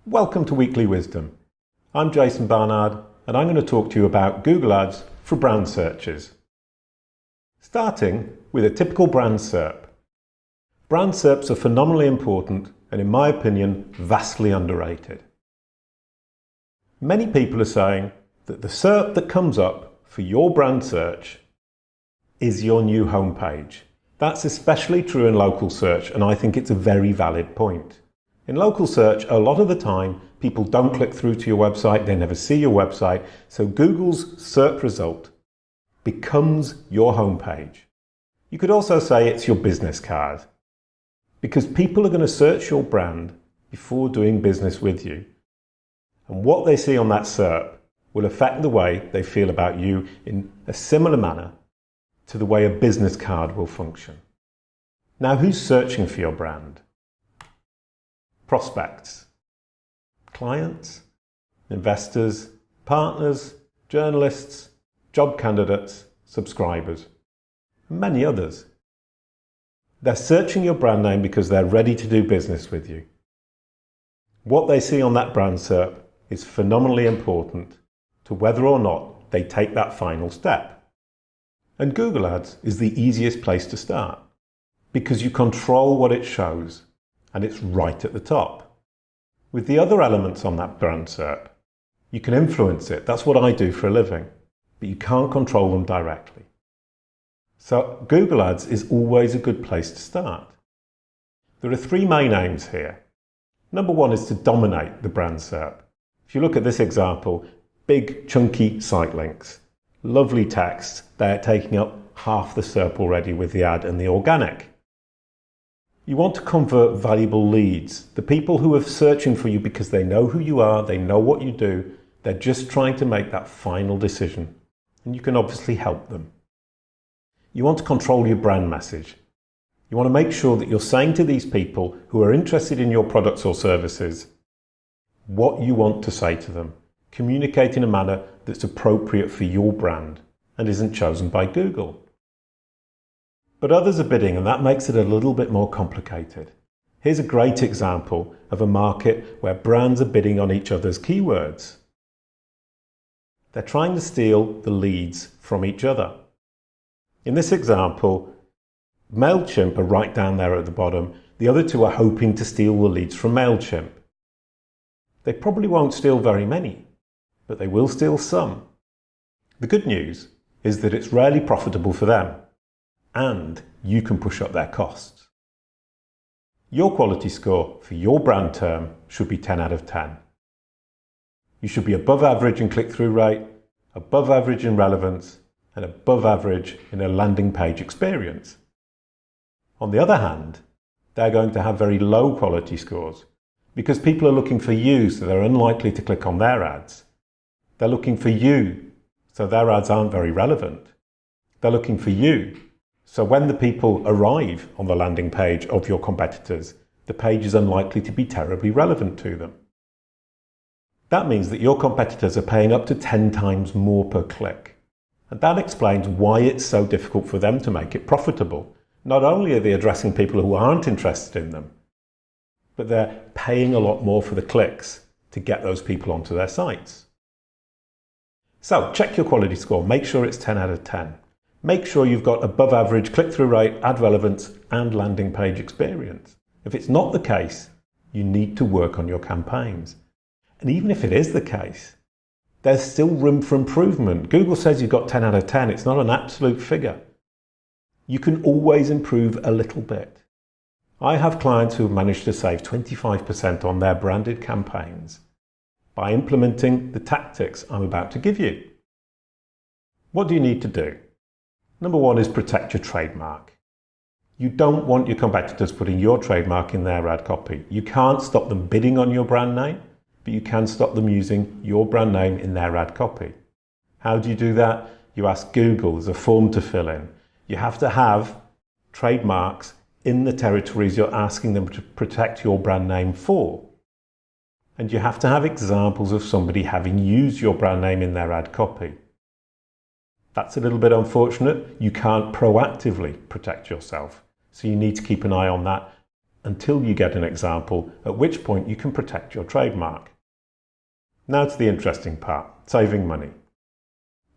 Welcome to Weekly Wisdom. I'm Jason Barnard and I'm going to talk to you about Google Ads for brand searches. Starting with a typical brand SERP. Brand SERPs are phenomenally important and, in my opinion, vastly underrated. Many people are saying that the SERP that comes up for your brand search is your new homepage. That's especially true in local search, and I think it's a very valid point. In local search, a lot of the time, people don't click through to your website, they never see your website, so Google's SERP result becomes your homepage. You could also say it's your business card, because people are going to search your brand before doing business with you. And what they see on that SERP will affect the way they feel about you in a similar manner to the way a business card will function. Now, who's searching for your brand? Prospects, clients, investors, partners, journalists, job candidates, subscribers, and many others. They're searching your brand name because they're ready to do business with you. What they see on that brand SERP is phenomenally important to whether or not they take that final step. And Google Ads is the easiest place to start because you control what it shows and it's right at the top. With the other elements on that brand SERP, you can influence it. That's what I do for a living, but you can't control them directly. So Google Ads is always a good place to start. There are three main aims here. Number one is to dominate the brand SERP. If you look at this example, big chunky site links, lovely text, they're taking up half the SERP already with the ad and the organic. You want to convert valuable leads, the people who are searching for you because they know who you are, they know what you do, they're just trying to make that final decision, and you can obviously help them. You want to control your brand message. You want to make sure that you're saying to these people who are interested in your products or services what you want to say to them. Communicate in a manner that's appropriate for your brand and isn't chosen by Google. But others are bidding, and that makes it a little bit more complicated. Here's a great example of a market where brands are bidding on each other's keywords. They're trying to steal the leads from each other. In this example, MailChimp are right down there at the bottom. The other two are hoping to steal the leads from MailChimp. They probably won't steal very many, but they will steal some. The good news is that it's rarely profitable for them, and you can push up their costs. Your quality score for your brand term should be 10 out of 10. You should be above average in click-through rate, above average in relevance, and above average in a landing page experience. On the other hand, they're going to have very low quality scores because people are looking for you, so they're unlikely to click on their ads. They're looking for you, so their ads aren't very relevant. They're looking for you, so when the people arrive on the landing page of your competitors, the page is unlikely to be terribly relevant to them. That means that your competitors are paying up to 10 times more per click. And that explains why it's so difficult for them to make it profitable. Not only are they addressing people who aren't interested in them, but they're paying a lot more for the clicks to get those people onto their sites. So check your quality score, make sure it's 10 out of 10. Make sure you've got above average click-through rate, ad relevance, and landing page experience. If it's not the case, you need to work on your campaigns. And even if it is the case, there's still room for improvement. Google says you've got 10 out of 10. It's not an absolute figure. You can always improve a little bit. I have clients who have managed to save 25% on their branded campaigns by implementing the tactics I'm about to give you. What do you need to do? Number one is protect your trademark. You don't want your competitors putting your trademark in their ad copy. You can't stop them bidding on your brand name, but you can stop them using your brand name in their ad copy. How do you do that? You ask Google, there's a form to fill in. You have to have trademarks in the territories you're asking them to protect your brand name for. And you have to have examples of somebody having used your brand name in their ad copy. That's a little bit unfortunate. You can't proactively protect yourself. So you need to keep an eye on that until you get an example, at which point you can protect your trademark. Now to the interesting part, saving money.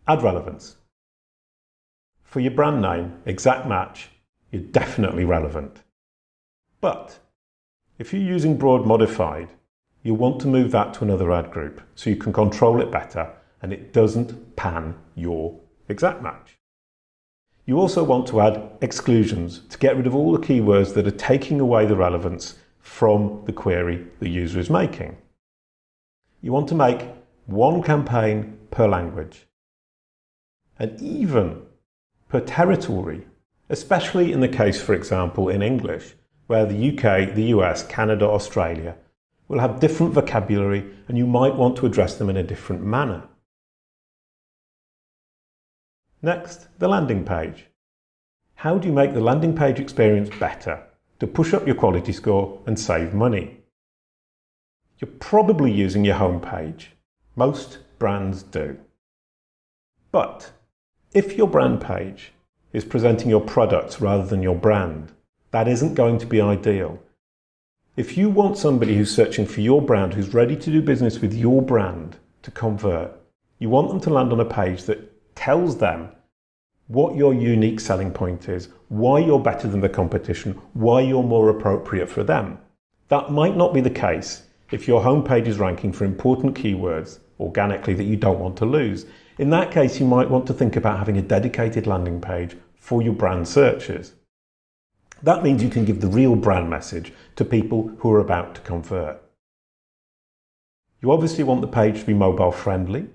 Add relevance. For your brand name, exact match, you're definitely relevant. But if you're using broad modified, you want to move that to another ad group so you can control it better and it doesn't pan your exact match. You also want to add exclusions to get rid of all the keywords that are taking away the relevance from the query the user is making. You want to make one campaign per language and even per territory, especially in the case, for example, in English, where the UK, the US, Canada, Australia will have different vocabulary and you might want to address them in a different manner. Next, the landing page. How do you make the landing page experience better to push up your quality score and save money? You're probably using your home page. Most brands do. But if your brand page is presenting your products rather than your brand, that isn't going to be ideal. If you want somebody who's searching for your brand, who's ready to do business with your brand to convert, you want them to land on a page that tells them what your unique selling point is, why you're better than the competition, why you're more appropriate for them. That might not be the case if your homepage is ranking for important keywords organically that you don't want to lose. In that case, you might want to think about having a dedicated landing page for your brand searches. That means you can give the real brand message to people who are about to convert. You obviously want the page to be mobile friendly.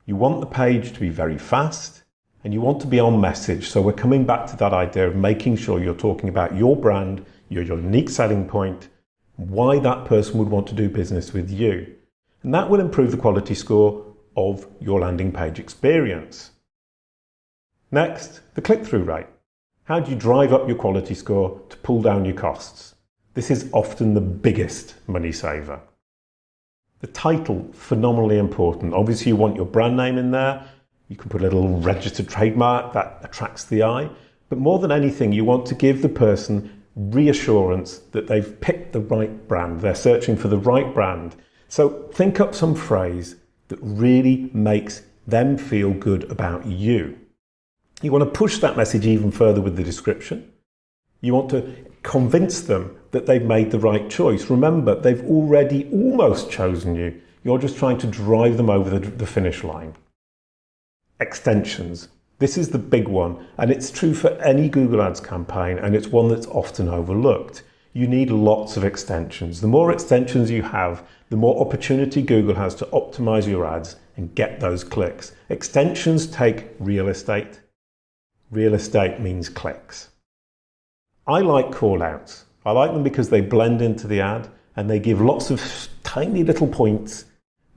You want the page to be very fast, and you want to be on message. So we're coming back to that idea of making sure you're talking about your brand, your unique selling point, why that person would want to do business with you. And that will improve the quality score of your landing page experience. Next, the click-through rate. How do you drive up your quality score to pull down your costs? This is often the biggest money saver. The title, phenomenally important. Obviously you want your brand name in there. You can put a little registered trademark that attracts the eye. But more than anything, you want to give the person reassurance that they've picked the right brand. They're searching for the right brand. So think up some phrase that really makes them feel good about you. You want to push that message even further with the description. You want to convince them that they've made the right choice. Remember, they've already almost chosen you. You're just trying to drive them over the finish line. Extensions. This is the big one, and it's true for any Google Ads campaign, and it's one that's often overlooked. You need lots of extensions. The more extensions you have, the more opportunity Google has to optimize your ads and get those clicks. Extensions take real estate. Real estate means clicks. I like callouts. I like them because they blend into the ad and they give lots of tiny little points,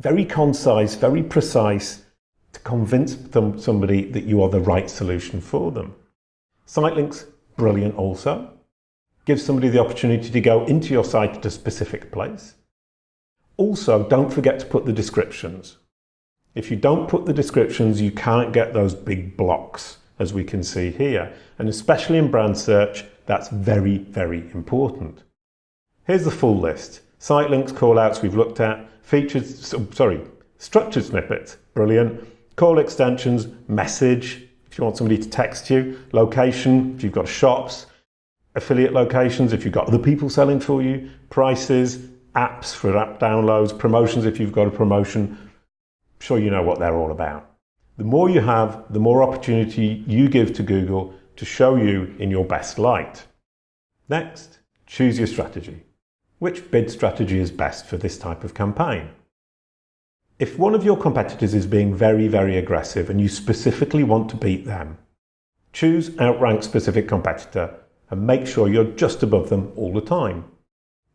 very concise, very precise, to convince somebody that you are the right solution for them. Site links, brilliant also. Give somebody the opportunity to go into your site at a specific place. Also, don't forget to put the descriptions. If you don't put the descriptions, you can't get those big blocks, as we can see here. And especially in brand search, that's very, very important. Here's the full list. Site links, callouts we've looked at, structured snippets, brilliant. Call extensions, message, if you want somebody to text you, location, if you've got shops, affiliate locations, if you've got other people selling for you, prices, apps for app downloads, promotions if you've got a promotion. I'm sure you know what they're all about. The more you have, the more opportunity you give to Google to show you in your best light. Next, choose your strategy. Which bid strategy is best for this type of campaign? If one of your competitors is being very, very aggressive and you specifically want to beat them, choose outrank specific competitor and make sure you're just above them all the time.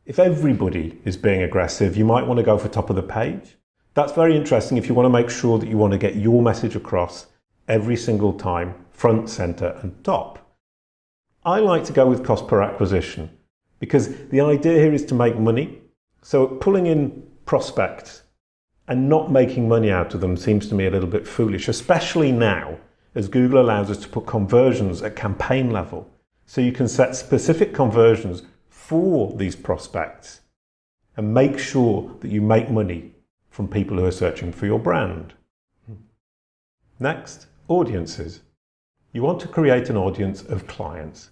If everybody is being aggressive, you might want to go for top of the page. That's very interesting if you want to make sure that you want to get your message across every single time, front, center, and top. I like to go with cost per acquisition because the idea here is to make money. So pulling in prospects and not making money out of them seems to me a little bit foolish, especially now as Google allows us to put conversions at campaign level. So you can set specific conversions for these prospects and make sure that you make money from people who are searching for your brand. Next, audiences. You want to create an audience of clients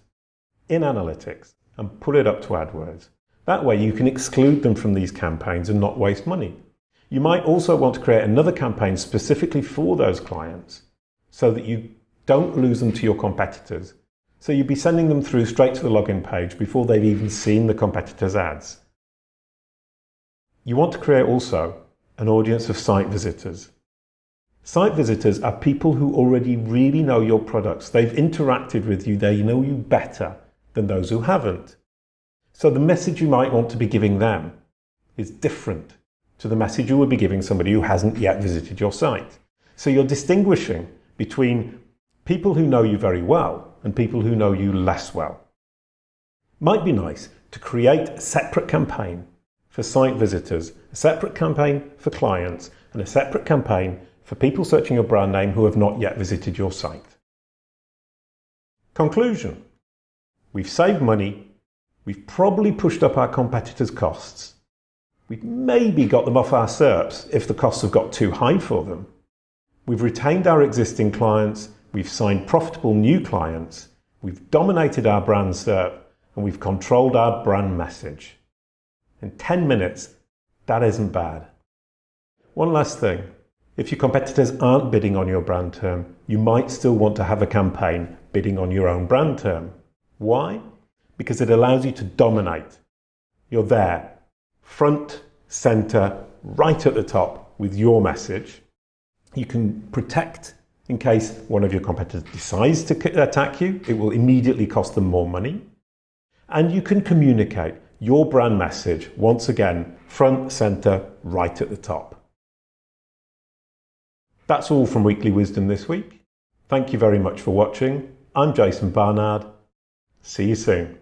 in analytics and put it up to AdWords. That way you can exclude them from these campaigns and not waste money. You might also want to create another campaign specifically for those clients so that you don't lose them to your competitors. So you'd be sending them through straight to the login page before they've even seen the competitors' ads. You want to create also an audience of site visitors. Site visitors are people who already really know your products. They've interacted with you. They know you better than those who haven't. So the message you might want to be giving them is different to the message you would be giving somebody who hasn't yet visited your site. So you're distinguishing between people who know you very well and people who know you less well. Might be nice to create a separate campaign for site visitors, a separate campaign for clients, and a separate campaign for people searching your brand name who have not yet visited your site. Conclusion. We've saved money. We've probably pushed up our competitors' costs. We've maybe got them off our SERPs if the costs have got too high for them. We've retained our existing clients. We've signed profitable new clients. We've dominated our brand SERP, and we've controlled our brand message. In 10 minutes, that isn't bad. One last thing. If your competitors aren't bidding on your brand term, you might still want to have a campaign bidding on your own brand term. Why? Because it allows you to dominate. You're there, front, center, right at the top with your message. You can protect in case one of your competitors decides to attack you. It will immediately cost them more money. And you can communicate your brand message, once again, front, center, right at the top. That's all from Weekly Wisdom this week. Thank you very much for watching. I'm Jason Barnard. See you soon.